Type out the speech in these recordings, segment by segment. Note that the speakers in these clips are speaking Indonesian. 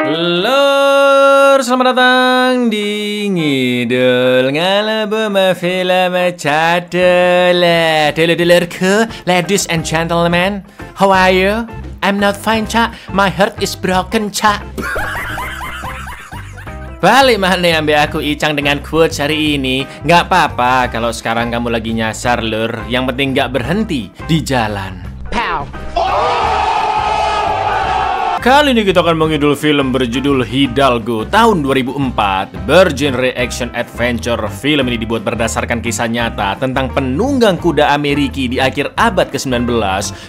Halo, selamat datang di Ngidul Ngalabum Film Cadel. Dulurku, ladies and gentlemen, how are you? I'm not fine, Cak. My heart is broken, Cak. Balik mana ambil aku Icang dengan quotes hari ini. Nggak apa-apa kalau sekarang kamu lagi nyasar, lur. Yang penting nggak berhenti di jalan. Pow. Kali ini kita akan mengidul film berjudul Hidalgo tahun 2004. Bergenre action adventure, film ini dibuat berdasarkan kisah nyata tentang penunggang kuda Amerika di akhir abad ke-19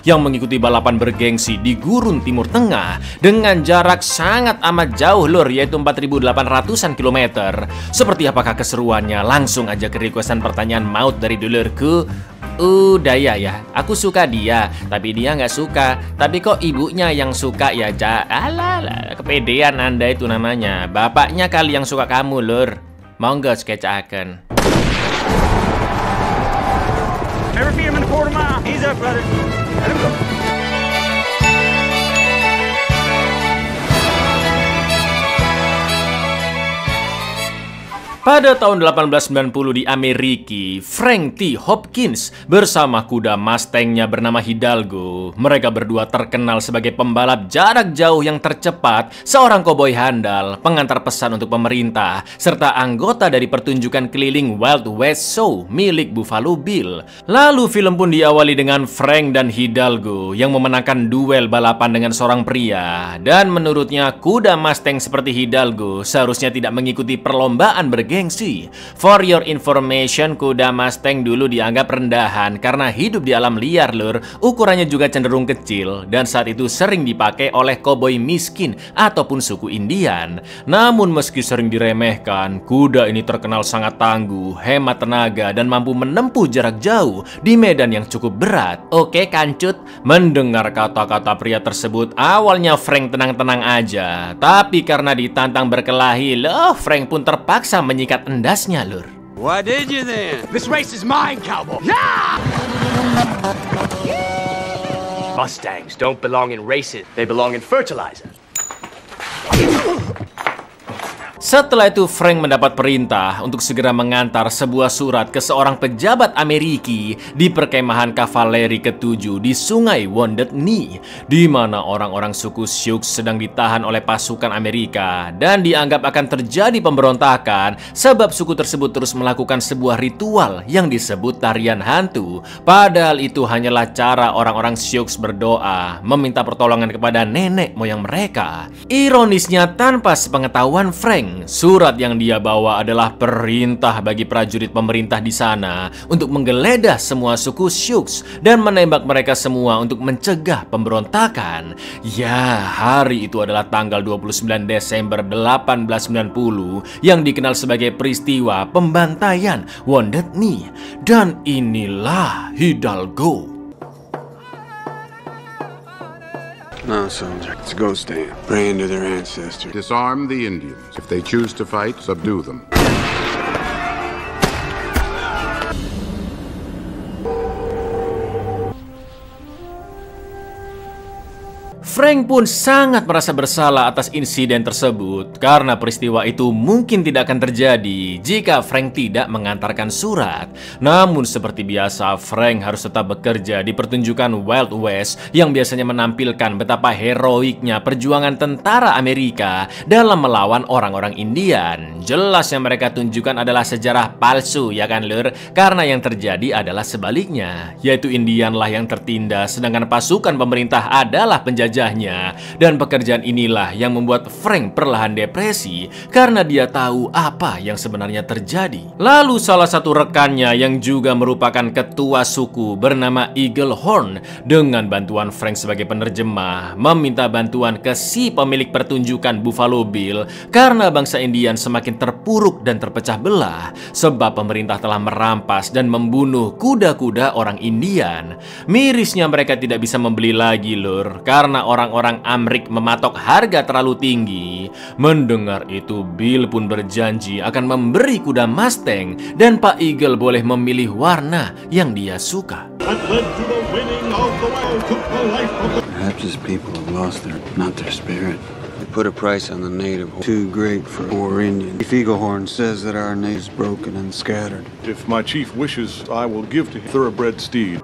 yang mengikuti balapan bergengsi di gurun Timur Tengah dengan jarak sangat amat jauh, lur, yaitu 4.800-an kilometer. Seperti apakah keseruannya? Langsung aja ke requestan pertanyaan maut dari dulurku. Daya ya, aku suka dia, tapi dia nggak suka. Tapi kok ibunya yang suka ya, Alah, kepedean Anda itu namanya. Bapaknya kali yang suka kamu, lur. Monggo skecaken. Never feed him in a quarter mile. He's up, brother. Let him go. Pada tahun 1890 di Amerika, Frank T. Hopkins bersama kuda Mustangnya bernama Hidalgo. Mereka berdua terkenal sebagai pembalap jarak jauh yang tercepat, seorang koboi handal, pengantar pesan untuk pemerintah, serta anggota dari pertunjukan keliling Wild West Show milik Buffalo Bill. Lalu film pun diawali dengan Frank dan Hidalgo yang memenangkan duel balapan dengan seorang pria. Dan menurutnya kuda Mustang seperti Hidalgo seharusnya tidak mengikuti perlombaan bergengsi. For your information, kuda Mustang dulu dianggap rendahan karena hidup di alam liar, lur. Ukurannya juga cenderung kecil dan saat itu sering dipakai oleh koboi miskin ataupun suku Indian. Namun meski sering diremehkan, kuda ini terkenal sangat tangguh, hemat tenaga, dan mampu menempuh jarak jauh di medan yang cukup berat. Oke, kancut. Mendengar kata-kata pria tersebut, awalnya Frank tenang-tenang aja. Tapi karena ditantang berkelahi, Frank pun terpaksa menyikat endasnya, lur. Why did you then? This race is mine, cowboy. Yeah! Mustangs don't belong in races. They belong in fertilizer. Setelah itu Frank mendapat perintah untuk segera mengantar sebuah surat ke seorang pejabat Amerika di perkemahan kavaleri ke-7 di sungai Wounded Knee, di mana orang-orang suku Sioux sedang ditahan oleh pasukan Amerika dan dianggap akan terjadi pemberontakan sebab suku tersebut terus melakukan sebuah ritual yang disebut tarian hantu. Padahal itu hanyalah cara orang-orang Sioux berdoa, meminta pertolongan kepada nenek moyang mereka. Ironisnya, tanpa sepengetahuan Frank, surat yang dia bawa adalah perintah bagi prajurit pemerintah di sana untuk menggeledah semua suku Sioux dan menembak mereka semua untuk mencegah pemberontakan. Ya, hari itu adalah tanggal 29 Desember 1890 yang dikenal sebagai peristiwa pembantaian Wounded Knee. Dan inilah Hidalgo. No, soldier. It's a ghost stand. Praying to their ancestors. Disarm the Indians. If they choose to fight, subdue them. Frank pun sangat merasa bersalah atas insiden tersebut karena peristiwa itu mungkin tidak akan terjadi jika Frank tidak mengantarkan surat. Namun seperti biasa, Frank harus tetap bekerja di pertunjukan Wild West yang biasanya menampilkan betapa heroiknya perjuangan tentara Amerika dalam melawan orang-orang Indian. Jelas yang mereka tunjukkan adalah sejarah palsu, ya kan, lur? Karena yang terjadi adalah sebaliknya, yaitu Indianlah yang tertindas sedangkan pasukan pemerintah adalah penjajah. Dan pekerjaan inilah yang membuat Frank perlahan depresi karena dia tahu apa yang sebenarnya terjadi. Lalu salah satu rekannya yang juga merupakan ketua suku bernama Eagle Horn dengan bantuan Frank sebagai penerjemah meminta bantuan ke si pemilik pertunjukan Buffalo Bill karena bangsa Indian semakin terpuruk dan terpecah belah sebab pemerintah telah merampas dan membunuh kuda-kuda orang Indian. Mirisnya mereka tidak bisa membeli lagi, lur, karena orang-orang Amrik mematok harga terlalu tinggi. Mendengar itu, Bill pun berjanji akan memberi kuda Mustang dan Pak Eagle boleh memilih warna yang dia suka. Perhaps his people have lost not their spirit, They put a price on the native. Too great for poor Indian. Chief Eaglehorn says that our native's broken and scattered. If my chief wishes, I will give to him thoroughbred steed.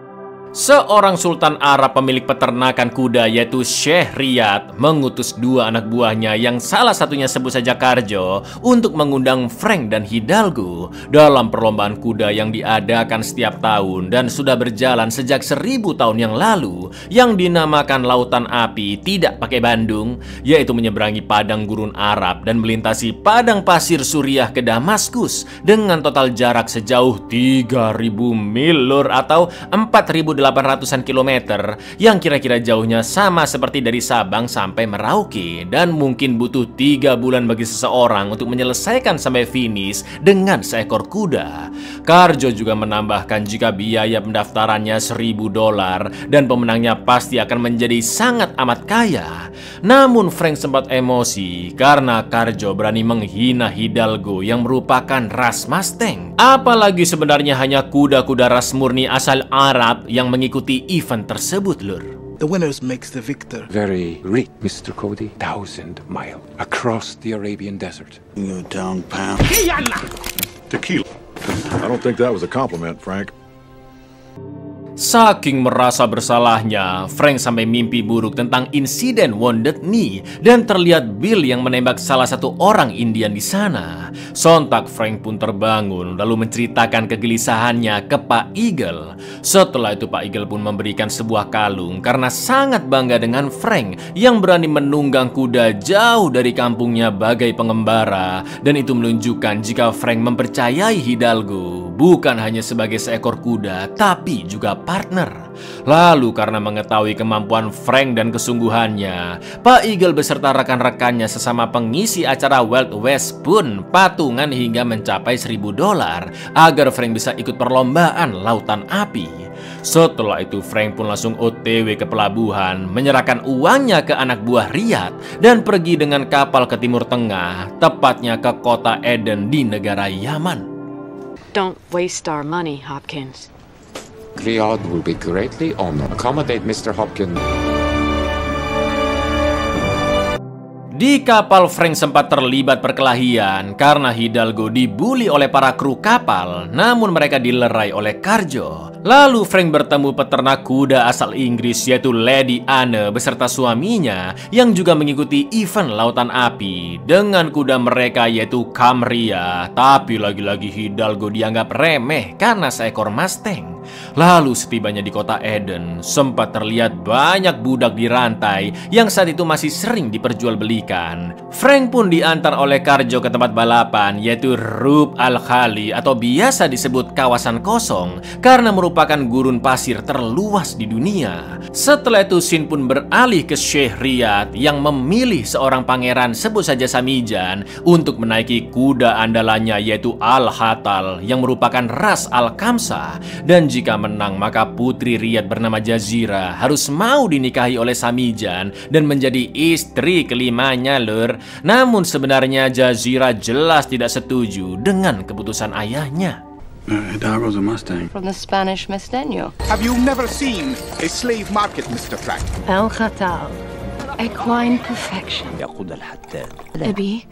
Seorang sultan Arab pemilik peternakan kuda yaitu Syekh Riyad mengutus dua anak buahnya yang salah satunya sebut saja Karjo untuk mengundang Frank dan Hidalgo dalam perlombaan kuda yang diadakan setiap tahun dan sudah berjalan sejak 1000 tahun yang lalu yang dinamakan Lautan Api tidak pakai Bandung, yaitu menyeberangi padang gurun Arab dan melintasi padang pasir Suriah ke Damaskus dengan total jarak sejauh 3000 mil lur atau 4.800-an kilometer yang kira-kira jauhnya sama seperti dari Sabang sampai Merauke dan mungkin butuh 3 bulan bagi seseorang untuk menyelesaikan sampai finish dengan seekor kuda. Karjo juga menambahkan jika biaya pendaftarannya $1.000 dan pemenangnya pasti akan menjadi sangat amat kaya. Namun Frank sempat emosi karena Karjo berani menghina Hidalgo yang merupakan ras Mustang. Apalagi sebenarnya hanya kuda-kuda ras murni asal Arab yang mengikuti event tersebut, Lur. The winners makes the victor. Very rich, Mr. Cody. 1,000 miles across the Arabian desert. You go down pound. Tequila. I don't think that was a compliment, Frank. Saking merasa bersalahnya, Frank sampai mimpi buruk tentang insiden Wounded Knee dan terlihat Bill yang menembak salah satu orang Indian di sana. Sontak Frank pun terbangun lalu menceritakan kegelisahannya ke Pak Eagle. Setelah itu Pak Eagle pun memberikan sebuah kalung karena sangat bangga dengan Frank yang berani menunggang kuda jauh dari kampungnya bagai pengembara, dan itu menunjukkan jika Frank mempercayai Hidalgo bukan hanya sebagai seekor kuda tapi juga partner. Lalu karena mengetahui kemampuan Frank dan kesungguhannya, Pak Eagle beserta rekan-rekannya sesama pengisi acara Wild West pun patungan hingga mencapai $1.000 agar Frank bisa ikut perlombaan Lautan Api. Setelah itu Frank pun langsung OTW ke pelabuhan, menyerahkan uangnya ke anak buah Riyad dan pergi dengan kapal ke Timur Tengah, tepatnya ke kota Aden di negara Yaman. Don't waste our money, Hopkins. Riyadh will be greatly honored. Accommodate Mr. Hopkins. Di kapal Frank sempat terlibat perkelahian karena Hidalgo dibully oleh para kru kapal, namun mereka dilerai oleh Karjo. Lalu Frank bertemu peternak kuda asal Inggris yaitu Lady Anne beserta suaminya yang juga mengikuti event Lautan Api dengan kuda mereka yaitu Camria. Tapi lagi-lagi Hidalgo dianggap remeh karena seekor Mustang. Lalu setibanya di kota Aden, sempat terlihat banyak budak dirantai yang saat itu masih sering diperjualbelikan. Frank pun diantar oleh Karjo ke tempat balapan yaitu Rub Al-Khali atau biasa disebut kawasan kosong karena merupakan gurun pasir terluas di dunia. Setelah itu Sin pun beralih ke Syekh Riyad yang memilih seorang pangeran sebut saja Samijan untuk menaiki kuda andalannya yaitu Al-Hatal yang merupakan ras Al-Kamsa, dan jika menang maka putri Riyad bernama Jazira harus mau dinikahi oleh Samijan dan menjadi istri kelimanya, Lur. Namun sebenarnya Jazira jelas tidak setuju dengan keputusan ayahnya. Hidalgo's a Mustang. From the Spanish Mustang. Have you never seen a slave market, Mr. Frank? Al-Khatal. Equine perfection. Abi.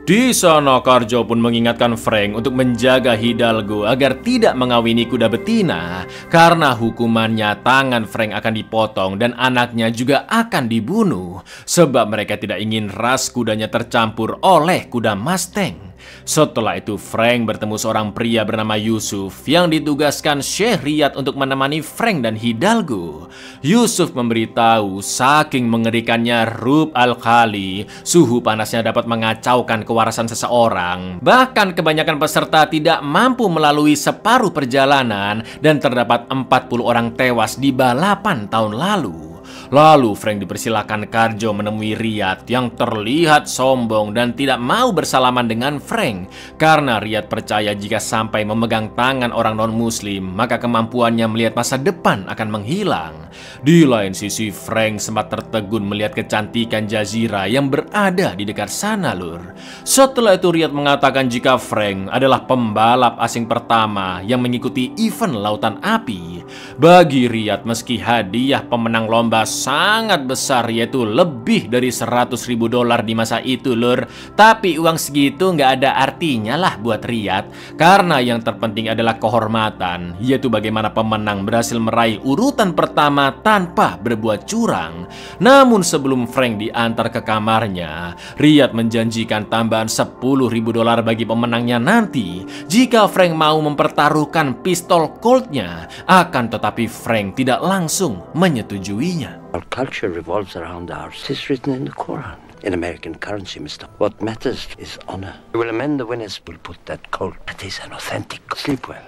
Di sana Karjo pun mengingatkan Frank untuk menjaga Hidalgo agar tidak mengawini kuda betina karena hukumannya tangan Frank akan dipotong dan anaknya juga akan dibunuh sebab mereka tidak ingin ras kudanya tercampur oleh kuda Mustang. Setelah itu Frank bertemu seorang pria bernama Yusuf yang ditugaskan Syekh Riyad untuk menemani Frank dan Hidalgo. Yusuf memberitahu saking mengerikannya Rub Al-Khali, suhu panasnya dapat mengacaukan kewarasan seseorang. Bahkan kebanyakan peserta tidak mampu melalui separuh perjalanan dan terdapat 40 orang tewas di balapan tahun lalu. Lalu Frank dipersilakan Karjo menemui Riyad yang terlihat sombong dan tidak mau bersalaman dengan Frank karena Riyad percaya jika sampai memegang tangan orang non-muslim maka kemampuannya melihat masa depan akan menghilang. Di lain sisi Frank sempat tertegun melihat kecantikan Jazira yang berada di dekat sana, Lur. Setelah itu Riyad mengatakan jika Frank adalah pembalap asing pertama yang mengikuti event Lautan Api. Bagi Riyad meski hadiah pemenang lomba sangat besar, yaitu lebih dari $100.000 di masa itu, lur. Tapi uang segitu nggak ada artinya lah buat Riyad, karena yang terpenting adalah kehormatan, yaitu bagaimana pemenang berhasil meraih urutan pertama tanpa berbuat curang. Namun sebelum Frank diantar ke kamarnya, Riyad menjanjikan tambahan $10.000 bagi pemenangnya nanti jika Frank mau mempertaruhkan pistol Coltnya. Akan tetapi Frank tidak langsung menyetujuinya. Our culture revolves around ours. It is written in the Quran. In American currency, mister. What matters is honor. We will amend the winners. We'll put that Colt. That is an authentic. Sleep well.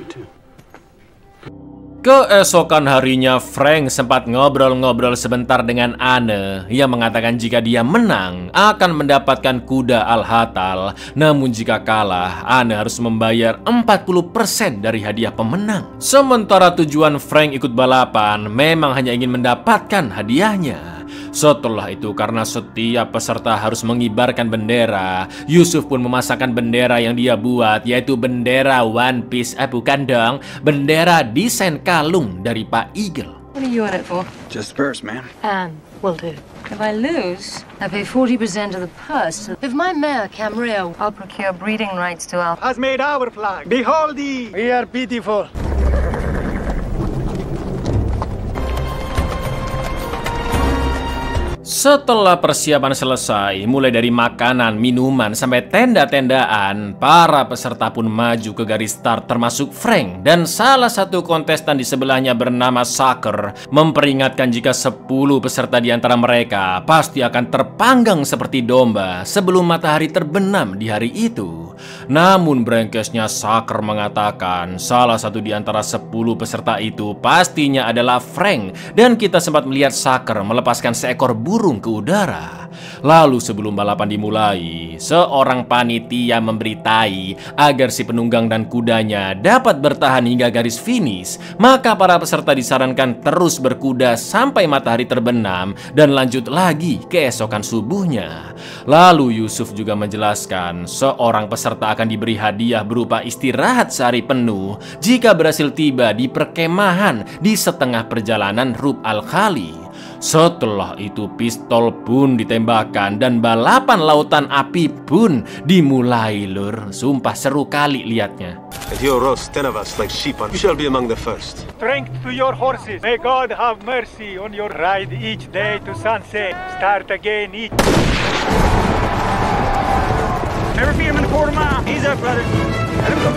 You too. Keesokan harinya, Frank sempat ngobrol-ngobrol sebentar dengan Anne yang mengatakan jika dia menang akan mendapatkan kuda Al-Hatal. Namun jika kalah, Anne harus membayar 40% dari hadiah pemenang. Sementara tujuan Frank ikut balapan memang hanya ingin mendapatkan hadiahnya. Setelah itu, karena setiap peserta harus mengibarkan bendera, Yusuf pun memasangkan bendera yang dia buat, yaitu bendera One Piece. Bukan dong, bendera desain kalung dari Pak Eagle. What are you in it for? Just first, man. Anne, will do. If I lose, I pay 40% of the purse. If my mare, Camrio, I'll procure breeding rights to our... Has made our flag. Behold thee. We are pitiful. Setelah persiapan selesai, mulai dari makanan, minuman, sampai tenda-tendaan, para peserta pun maju ke garis start termasuk Frank. Dan salah satu kontestan di sebelahnya bernama Sucker memperingatkan jika 10 peserta di antara mereka pasti akan terpanggang seperti domba sebelum matahari terbenam di hari itu. Namun brengkesnya Sucker mengatakan salah satu di antara 10 peserta itu pastinya adalah Frank. Dan kita sempat melihat Sucker melepaskan seekor burung ke udara. Lalu sebelum balapan dimulai, seorang panitia memberitai agar si penunggang dan kudanya dapat bertahan hingga garis finish. Maka para peserta disarankan terus berkuda sampai matahari terbenam dan lanjut lagi keesokan subuhnya. Lalu Yusuf juga menjelaskan seorang peserta akan diberi hadiah berupa istirahat sehari penuh jika berhasil tiba di perkemahan di setengah perjalanan Rub Al-Khali. Setelah itu pistol pun ditembakkan dan balapan lautan api pun dimulai, lur. Sumpah seru kali liatnya. And you roast 10 of us like sheep, you shall be among the first. Strength to your horses. May God have mercy on your ride each day to sunset. Start again each... Never fear him in the quarter mile. He's up, brother. Let him go.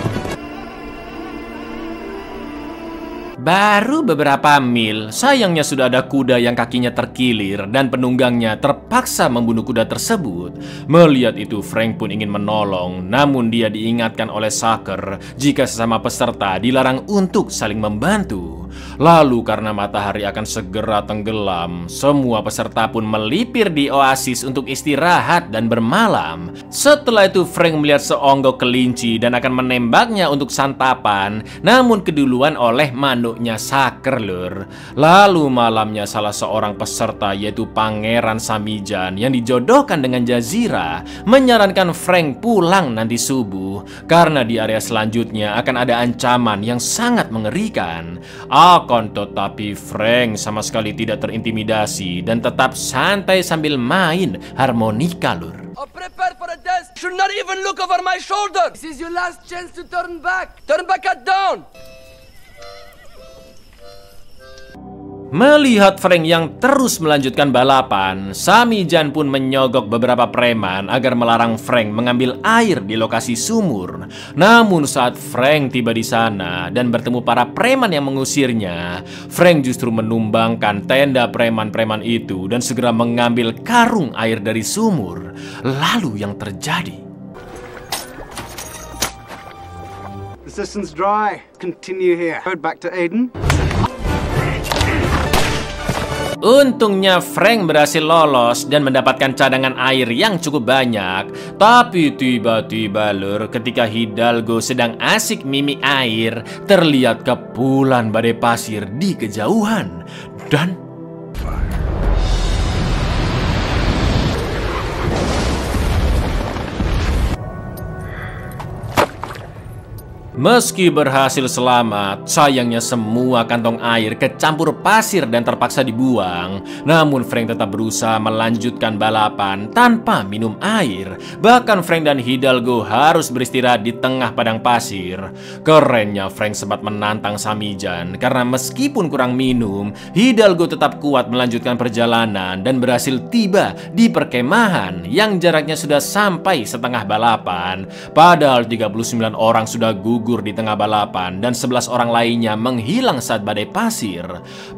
Baru beberapa mil, sayangnya sudah ada kuda yang kakinya terkilir dan penunggangnya terpaksa membunuh kuda tersebut. Melihat itu, Frank pun ingin menolong, namun dia diingatkan oleh Sucker jika sesama peserta dilarang untuk saling membantu. Lalu karena matahari akan segera tenggelam, semua peserta pun melipir di oasis untuk istirahat dan bermalam. Setelah itu Frank melihat seonggok kelinci dan akan menembaknya untuk santapan, namun keduluan oleh manuknya Sucker, lur. Lalu malamnya salah seorang peserta, yaitu Pangeran Samijan yang dijodohkan dengan Jazira, menyarankan Frank pulang nanti subuh karena di area selanjutnya akan ada ancaman yang sangat mengerikan. Akan tetapi Frank sama sekali tidak terintimidasi dan tetap santai sambil main harmonika, lur. Prepare for a dance. Should not even look over my shoulder. This is your last chance to turn back. Turn back at dawn. Melihat Frank yang terus melanjutkan balapan, Samijan pun menyogok beberapa preman agar melarang Frank mengambil air di lokasi sumur. Namun saat Frank tiba di sana dan bertemu para preman yang mengusirnya, Frank justru menumbangkan tenda preman-preman itu dan segera mengambil karung air dari sumur. Lalu yang terjadi? The system's dry. Continue here. Head back to Aden. Untungnya Frank berhasil lolos dan mendapatkan cadangan air yang cukup banyak. Tapi tiba-tiba, lur, ketika Hidalgo sedang asik mimi air, terlihat kepulan badai pasir di kejauhan. Dan Meski berhasil selamat, sayangnya semua kantong air kecampur pasir dan terpaksa dibuang. Namun Frank tetap berusaha melanjutkan balapan tanpa minum air. Bahkan Frank dan Hidalgo harus beristirahat di tengah padang pasir. Kerennya Frank sempat menantang Samijan karena meskipun kurang minum, Hidalgo tetap kuat melanjutkan perjalanan dan berhasil tiba di perkemahan yang jaraknya sudah sampai setengah balapan. Padahal 39 orang sudah gugur di tengah balapan dan 11 orang lainnya menghilang saat badai pasir.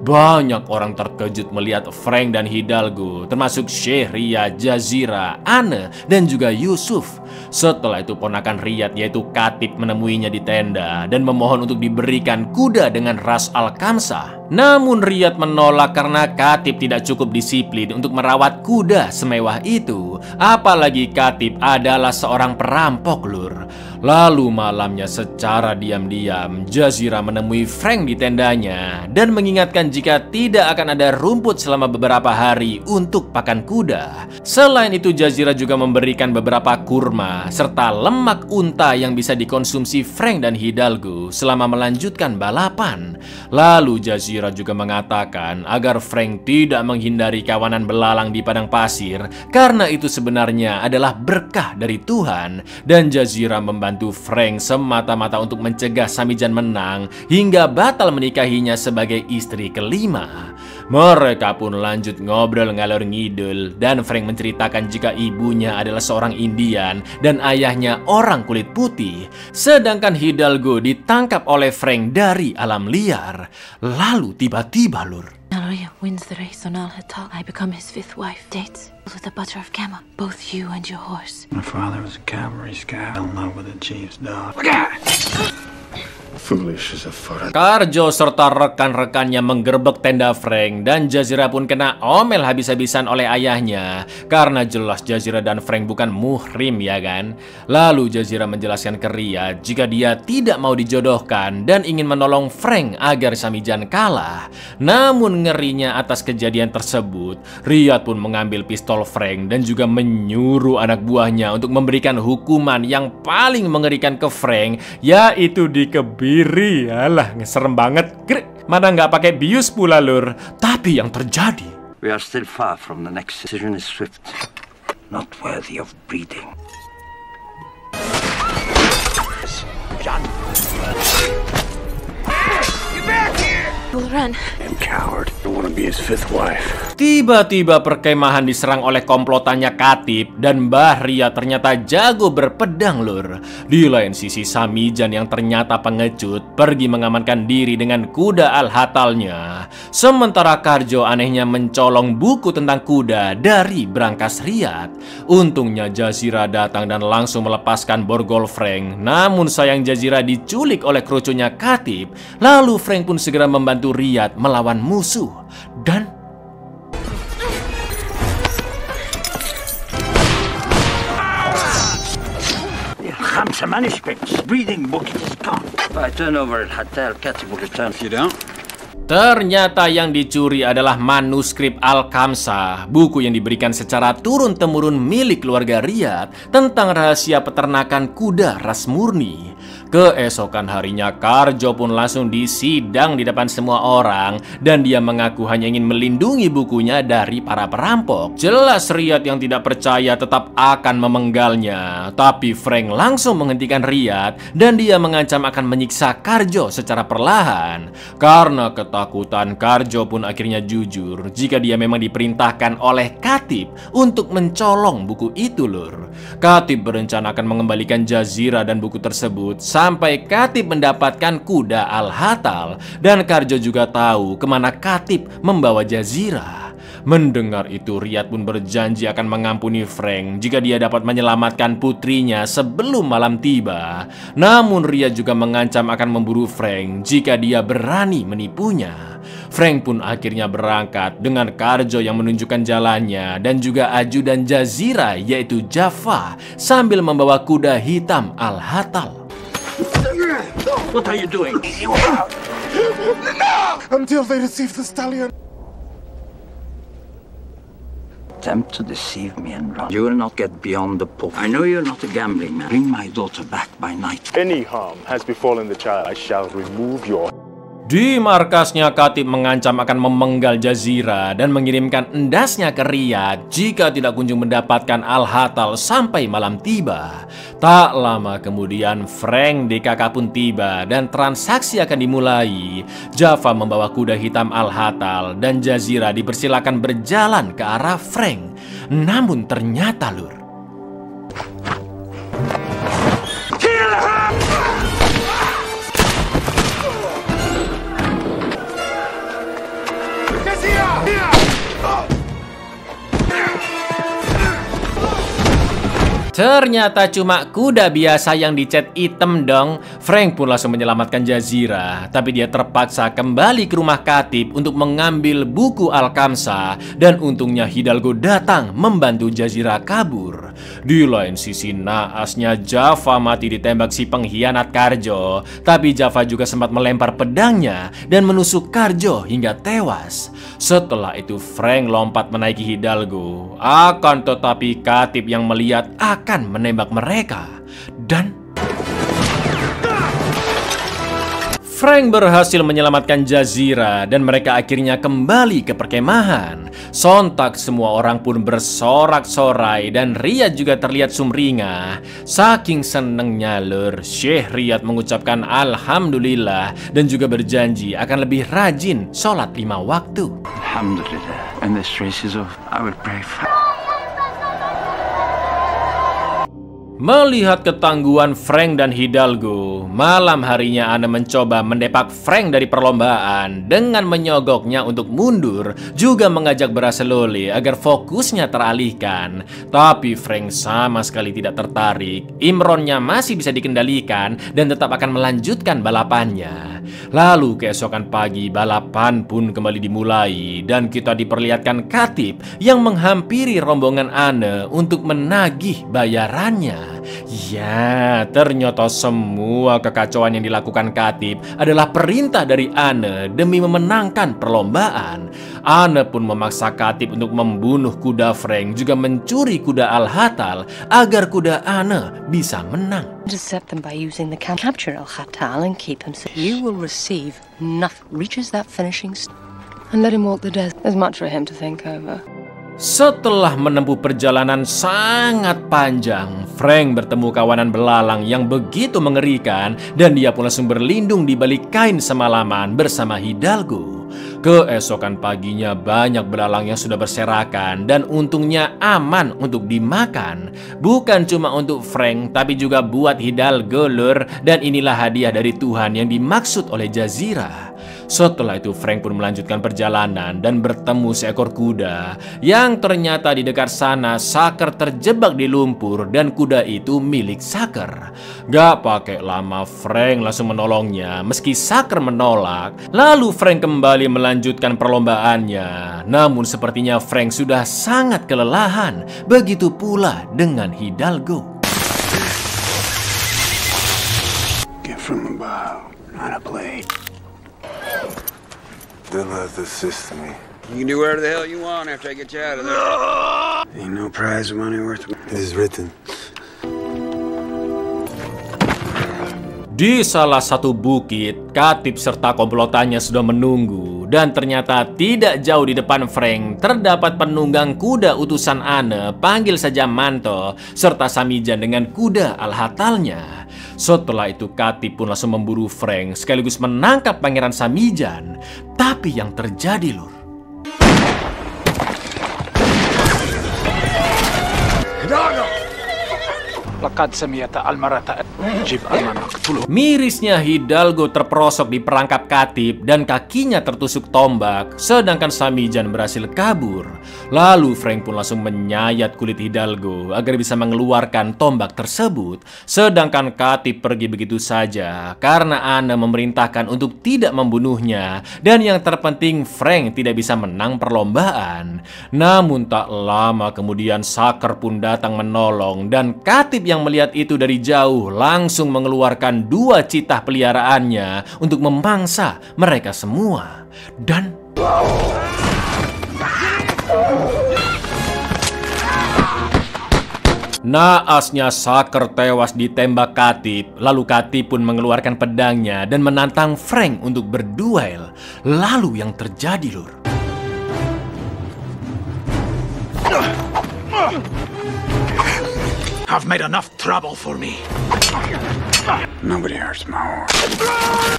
Banyak orang terkejut melihat Frank dan Hidalgo, termasuk Syekh, Riyad, Jazira, Anne, dan juga Yusuf. Setelah itu ponakan Riyad yaitu Khatib menemuinya di tenda dan memohon untuk diberikan kuda dengan ras Al-Khamsah. Namun Riyad menolak karena Khatib tidak cukup disiplin untuk merawat kuda semewah itu. Apalagi Khatib adalah seorang perampok, lur. Lalu malamnya secara diam-diam Jazira menemui Frank di tendanya dan mengingatkan jika tidak akan ada rumput selama beberapa hari untuk pakan kuda. Selain itu Jazira juga memberikan beberapa kurma serta lemak unta yang bisa dikonsumsi Frank dan Hidalgo selama melanjutkan balapan. Lalu Jazira juga mengatakan agar Frank tidak menghindari kawanan belalang di padang pasir karena itu sebenarnya adalah berkah dari Tuhan, dan Jazira membantu Frank semata-mata untuk mencegah Samijan menang hingga batal menikahinya sebagai istri kelima. Mereka pun lanjut ngobrol ngalor ngidul dan Frank menceritakan jika ibunya adalah seorang Indian dan ayahnya orang kulit putih. Sedangkan Hidalgo ditangkap oleh Frank dari alam liar. Lalu tiba-tiba, lur, Naloya wins the race on Al-Hatal. I become his 5th wife. Dates with the butter of Kama. Both you and your horse. My father was a cavalry scout. Fell in love with the chief's dog. Foolish as a foot. Karjo serta rekan-rekannya menggerebek tenda Frank dan Jazira pun kena omel habis-habisan oleh ayahnya karena jelas Jazira dan Frank bukan muhrim, ya kan? Lalu Jazira menjelaskan ke Riyad jika dia tidak mau dijodohkan dan ingin menolong Frank agar Samijan kalah. Namun ngerinya atas kejadian tersebut, Riyad pun mengambil pistol Frank dan juga menyuruh anak buahnya untuk memberikan hukuman yang paling mengerikan ke Frank, yaitu dikebiri. Alah, serem banget. Mana nggak pakai bius pula, lur. Tapi yang terjadi, We are still far from the next decision is swift, not worthy of breeding. John. Get back here! We'll run. I'm coward. I want to be his 5th wife. tiba-tiba perkemahan diserang oleh komplotannya Khatib dan Mbah Ria ternyata jago berpedang, lur. Di lain sisi Samijan yang ternyata pengecut pergi mengamankan diri dengan kuda Al-Hatalnya. Sementara Karjo anehnya mencolong buku tentang kuda dari brankas Riyad. Untungnya Jazira datang dan langsung melepaskan borgol Frank. Namun sayang Jazira diculik oleh kerucunya Khatib. Lalu Frank pun segera membantu Riyad melawan musuh. Dan Khamsa manuscripts. Breathing book is gone. If I turn over Al-Hatal, Khatib will return. If you don't? ternyata yang dicuri adalah manuskrip Al-Khamsah, buku yang diberikan secara turun-temurun milik keluarga Riyad tentang rahasia peternakan kuda ras murni. Keesokan harinya Karjo pun langsung disidang di depan semua orang dan dia mengaku hanya ingin melindungi bukunya dari para perampok. Jelas Riyad yang tidak percaya tetap akan memenggalnya, tapi Frank langsung menghentikan Riyad dan dia mengancam akan menyiksa Karjo secara perlahan. Karena ketakutan, Karjo pun akhirnya jujur jika dia memang diperintahkan oleh Khatib untuk mencolong buku itu, lur. Khatib berencana akan mengembalikan Jazira dan buku tersebut sampai Khatib mendapatkan kuda Al-Hatal, dan Karjo juga tahu kemana Khatib membawa Jazira. Mendengar itu, Riyad pun berjanji akan mengampuni Frank jika dia dapat menyelamatkan putrinya sebelum malam tiba. Namun Riyad juga mengancam akan memburu Frank jika dia berani menipunya. Frank pun akhirnya berangkat dengan Karjo yang menunjukkan jalannya dan juga ajudan Jazira yaitu Jaffa sambil membawa kuda hitam Al-Hatal. What are you doing? Until they receive the stallion. attempt to deceive me and run, you will not get beyond the pool. I know you're not a gambling man. Bring my daughter back by night. Any harm has befallen the child, I shall remove your... Di markasnya, Khatib mengancam akan memenggal Jazira dan mengirimkan endasnya ke Riyadh jika tidak kunjung mendapatkan Al-Hatal sampai malam tiba. Tak lama kemudian, Frank DKK pun tiba dan transaksi akan dimulai. Jaffa membawa kuda hitam Al-Hatal dan Jazira dipersilakan berjalan ke arah Frank. Namun ternyata, Lur, ternyata cuma kuda biasa yang dicat hitam dong. Frank pun langsung menyelamatkan Jazira, tapi dia terpaksa kembali ke rumah Khatib untuk mengambil buku Al-Kamsa. Dan untungnya Hidalgo datang membantu Jazira kabur. Di lain sisi, naasnya Jaffa mati ditembak si pengkhianat Karjo. Tapi Jaffa juga sempat melempar pedangnya dan menusuk Karjo hingga tewas. Setelah itu Frank lompat menaiki Hidalgo. Akan tetapi Khatib yang melihat akan menembak mereka. Dan Frank berhasil menyelamatkan Jazira dan mereka akhirnya kembali ke perkemahan. Sontak semua orang pun bersorak-sorai dan Riyadh juga terlihat sumringah. Saking senengnya, Lur, Syekh Riyadh mengucapkan Alhamdulillah dan juga berjanji akan lebih rajin sholat 5 waktu. Alhamdulillah. When this race is over, I will pray for... Melihat ketangguhan Frank dan Hidalgo, malam harinya Anne mencoba mendepak Frank dari perlombaan dengan menyogoknya untuk mundur, juga mengajak Braceloli agar fokusnya teralihkan. Tapi Frank sama sekali tidak tertarik. Imronnya masih bisa dikendalikan dan tetap akan melanjutkan balapannya. Lalu keesokan pagi balapan pun kembali dimulai dan kita diperlihatkan Khatib yang menghampiri rombongan Anne untuk menagih bayarannya. Ya, ternyata semua kekacauan yang dilakukan Khatib adalah perintah dari Anne demi memenangkan perlombaan. Anne pun memaksa Khatib untuk membunuh kuda Frank, juga mencuri kuda Al-Hatal agar kuda Anne bisa menang. Intercept them by using the capture Al-Hatal and keep him so you will receive nothing. Reaches that finishing and let him walk the desert. There's much for him to think over. Setelah menempuh perjalanan sangat panjang, Frank bertemu kawanan belalang yang begitu mengerikan dan dia pun langsung berlindung di balik kain semalaman bersama Hidalgo. Keesokan paginya banyak belalang yang sudah berserakan dan untungnya aman untuk dimakan. Bukan cuma untuk Frank tapi juga buat Hidalgo, Lur, dan inilah hadiah dari Tuhan yang dimaksud oleh Jazira. Setelah itu Frank pun melanjutkan perjalanan dan bertemu seekor kuda yang ternyata di dekat sana Saker terjebak di lumpur dan kuda itu milik Saker. Gak pakai lama Frank langsung menolongnya meski Saker menolak. Lalu Frank kembali melanjutkan perlombaannya. Namun sepertinya Frank sudah sangat kelelahan. Begitu pula dengan Hidalgo. Get from above, not a blade. They'll have to assist me. You can do whatever the hell you want after I get you out of there. Ain't no prize money worth it. It is written. Di salah satu bukit, Khatib serta komplotannya sudah menunggu. Dan ternyata tidak jauh di depan Frank terdapat penunggang kuda utusan Anne, panggil saja Manto, serta Samijan dengan kuda Al-Hatalnya. Setelah itu Khatib pun langsung memburu Frank sekaligus menangkap Pangeran Samijan. Tapi yang terjadi, Lur, mirisnya Hidalgo terperosok di perangkap Khatib dan kakinya tertusuk tombak, sedangkan Samijan berhasil kabur. Lalu Frank pun langsung menyayat kulit Hidalgo agar bisa mengeluarkan tombak tersebut, sedangkan Khatib pergi begitu saja karena Anne memerintahkan untuk tidak membunuhnya, dan yang terpenting Frank tidak bisa menang perlombaan. Namun tak lama kemudian Saker pun datang menolong dan Khatib yang melihat itu dari jauh langsung mengeluarkan 2 citah peliharaannya untuk memangsa mereka semua. Dan Naasnya Saker tewas ditembak Katip, lalu Katip pun mengeluarkan pedangnya dan menantang Frank untuk berduel. Lalu yang terjadi, Lur? I've made enough trouble for me. Nobody hurts my horse.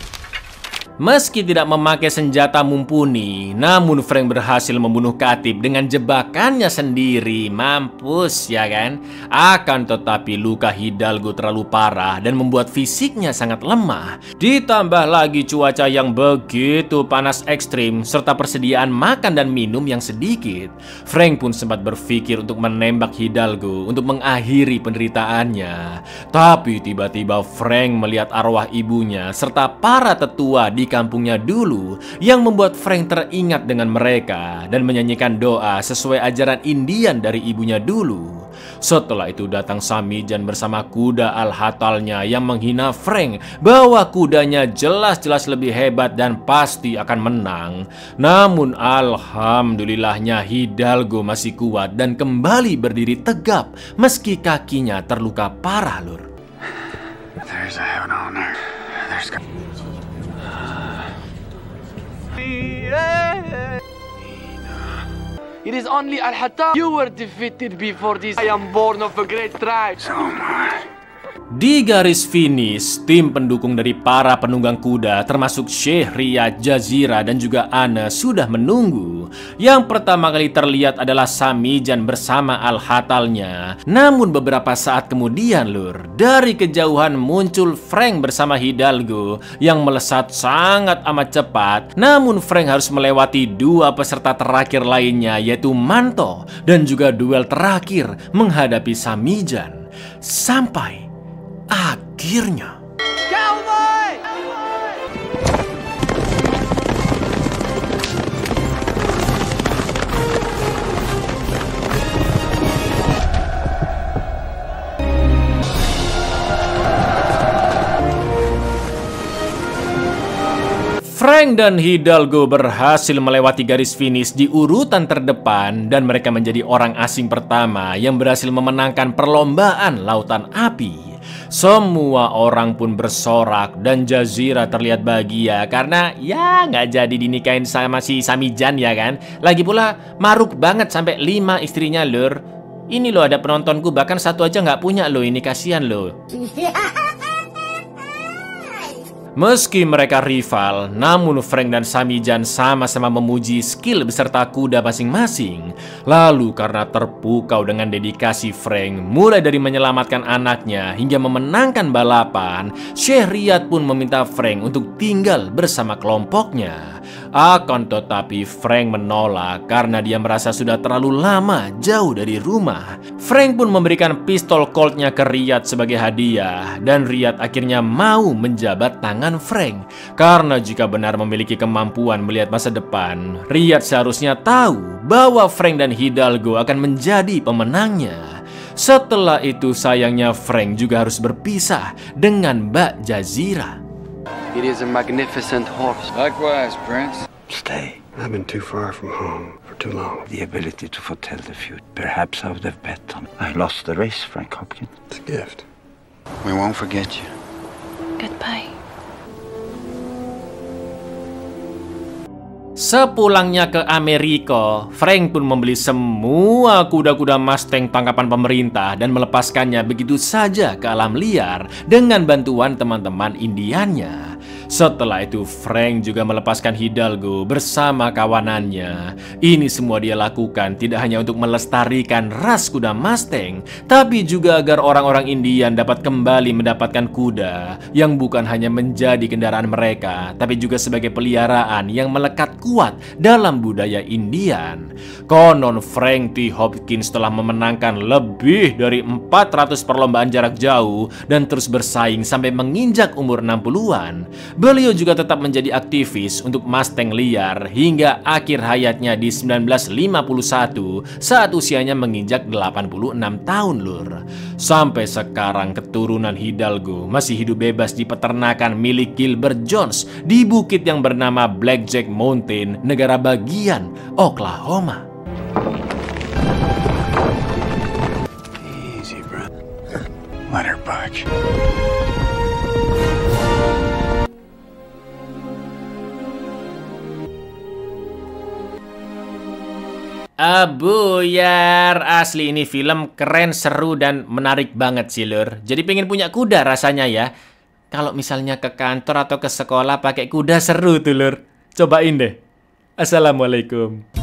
Meski tidak memakai senjata mumpuni, namun Frank berhasil membunuh Katip dengan jebakannya sendiri. Mampus, ya kan? Akan tetapi luka Hidalgo terlalu parah dan membuat fisiknya sangat lemah. Ditambah lagi cuaca yang begitu panas ekstrim serta persediaan makan dan minum yang sedikit. Frank pun sempat berpikir untuk menembak Hidalgo untuk mengakhiri penderitaannya. Tapi tiba-tiba Frank melihat arwah ibunya serta para tetua di kampungnya dulu yang membuat Frank teringat dengan mereka dan menyanyikan doa sesuai ajaran Indian dari ibunya dulu. Setelah itu datang Samijan bersama kuda Al-Hatalnya yang menghina Frank bahwa kudanya jelas-jelas lebih hebat dan pasti akan menang. Namun alhamdulillahnya Hidalgo masih kuat dan kembali berdiri tegap meski kakinya terluka parah, Lur. There's a heaven on earth. There's It is only Al-Hatal. You were defeated before this. I am born of a great tribe. So am I. Di garis finish, tim pendukung dari para penunggang kuda termasuk Sheikh Riyad, Jazira dan juga Anna sudah menunggu. Yang pertama kali terlihat adalah Samijan bersama Al-Hatalnya. Namun beberapa saat kemudian, Lur, dari kejauhan muncul Frank bersama Hidalgo yang melesat sangat amat cepat. Namun Frank harus melewati dua peserta terakhir lainnya, yaitu Manto dan juga duel terakhir menghadapi Samijan. Sampai akhirnya Cowboy! Frank dan Hidalgo berhasil melewati garis finish di urutan terdepan dan mereka menjadi orang asing pertama yang berhasil memenangkan perlombaan lautan api. Semua orang pun bersorak dan Jazira terlihat bahagia karena ya nggak jadi dinikahin sama si Samijan, ya kan. Lagi pula maruk banget sampai 5 istrinya, Lur. Ini loh ada penontonku bahkan satu aja nggak punya loh, ini kasihan loh. Meski mereka rival, namun Frank dan Samijan sama-sama memuji skill beserta kuda masing-masing. Lalu karena terpukau dengan dedikasi Frank, mulai dari menyelamatkan anaknya hingga memenangkan balapan, Sheikh Riyad pun meminta Frank untuk tinggal bersama kelompoknya. Akan tetapi Frank menolak karena dia merasa sudah terlalu lama jauh dari rumah. Frank pun memberikan pistol Coltnya ke Riyad sebagai hadiah dan Riyad akhirnya mau menjabat tangan Frank. Karena jika benar memiliki kemampuan melihat masa depan, Riyad seharusnya tahu bahwa Frank dan Hidalgo akan menjadi pemenangnya. Setelah itu sayangnya Frank juga harus berpisah dengan Mbak Jazira. It is a magnificent horse. Likewise, Prince. Stay. I've been too far from home for too long. The ability to foretell the future. Perhaps I would have bet on. I lost the race, Frank Hopkins. It's a gift. We won't forget you. Goodbye. Sepulangnya ke Amerika, Frank pun membeli semua kuda-kuda Mustang tangkapan pemerintah dan melepaskannya begitu saja ke alam liar dengan bantuan teman-teman Indiannya. Setelah itu Frank juga melepaskan Hidalgo bersama kawanannya. Ini semua dia lakukan tidak hanya untuk melestarikan ras kuda Mustang, tapi juga agar orang-orang Indian dapat kembali mendapatkan kuda yang bukan hanya menjadi kendaraan mereka, tapi juga sebagai peliharaan yang melekat kuat dalam budaya Indian. Konon Frank T. Hopkins telah memenangkan lebih dari 400 perlombaan jarak jauh dan terus bersaing sampai menginjak umur 60-an. Beliau juga tetap menjadi aktivis untuk Mustang liar hingga akhir hayatnya di 1951 saat usianya menginjak 86 tahun, Lur. Sampai sekarang keturunan Hidalgo masih hidup bebas di peternakan milik Gilbert Jones di bukit yang bernama Blackjack Mountain, negara bagian Oklahoma. Easy, brother. Buyar, asli ini film keren, seru, dan menarik banget sih, Lur. Jadi pengen punya kuda rasanya ya. Kalau misalnya ke kantor atau ke sekolah pakai kuda seru tuh, Lur. Cobain deh. Assalamualaikum.